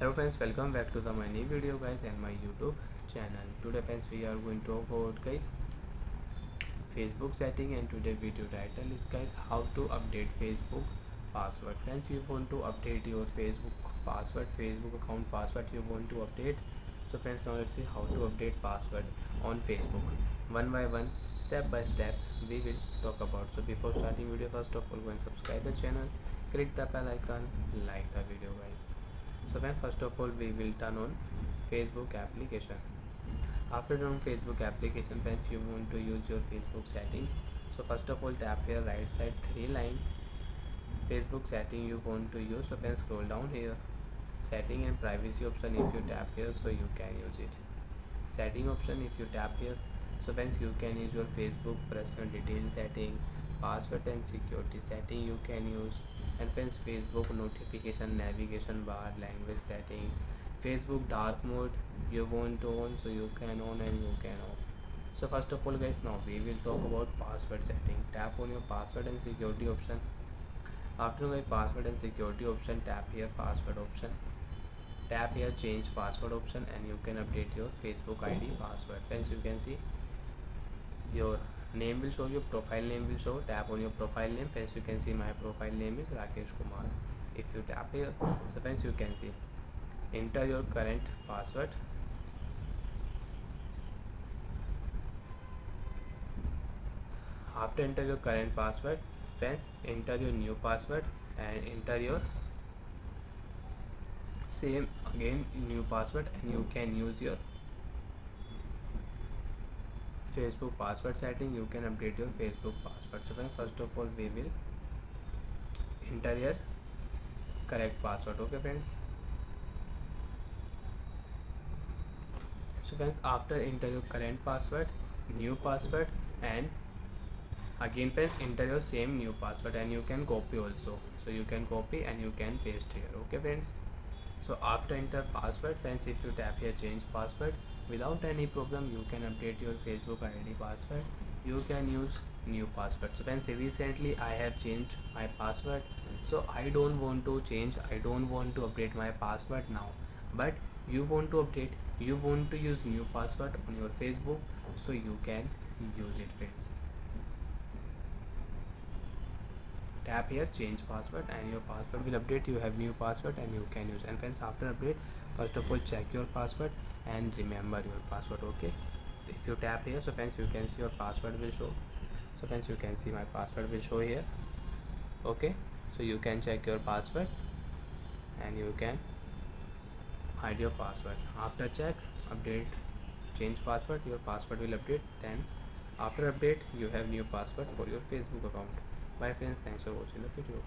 Hello friends, welcome back to my new video guys and my YouTube channel. Today friends we are going to talk about guys Facebook setting, and today video title is guys how to update Facebook password. Friends, you want to update your Facebook password, Facebook account password you want to update. So friends, now let's see how to update password on Facebook. One by one, step by step we will talk about. So before starting video, first of all go and subscribe the channel, click the bell icon, like the video guys. So then first of all we will turn on Facebook application. After turn on Facebook application, friends, you want to use your Facebook setting. So first of all tap here right side three line Facebook setting you want to use. So friends, scroll down here, setting and privacy option. If you tap here, so you can use it. Setting option, if you tap here, so friends, you can use your Facebook personal details setting, password and security setting you can use. And friends, Facebook notification, navigation bar, language setting, Facebook dark mode you want to on, so you can on and you can off. So first of all guys, now we will talk about password setting. Tap on your password and security option. After my password and security option, tap here password option, tap here change password option, and you can update your Facebook ID password. Friends, you can see your name will show, your profile name will show. Tap on your profile name. Friends, you can see my profile name is Rakesh Kumar. If you tap here, so friends, you can see enter your current password. After enter your current password, friends, enter your new password and enter your same again new password, and you can use your Facebook password setting. You can update your Facebook password. So friends, first of all we will enter your correct password. Okay friends, so friends, after enter your current password, new password, and again friends enter your same new password, and you can copy also. So you can copy and you can paste here. Okay friends, so after enter password, friends, if you tap here change password, without any problem you can update your Facebook ID password. You can use new password. So friends, recently I have changed my password, so I don't want to change, I don't want to update my password now. But you want to update, you want to use new password on your Facebook, so you can use it friends. Tap here change password and your password will update. You have new password and you can use. And friends, after update, first of all check your password and remember your password. Okay, if you tap here, so friends, you can see your password will show. So friends, you can see my password will show here. Okay, so you can check your password and you can hide your password. After check, update, change password, your password will update. Then after update, you have new password for your Facebook account. Bye friends, thanks for watching the video.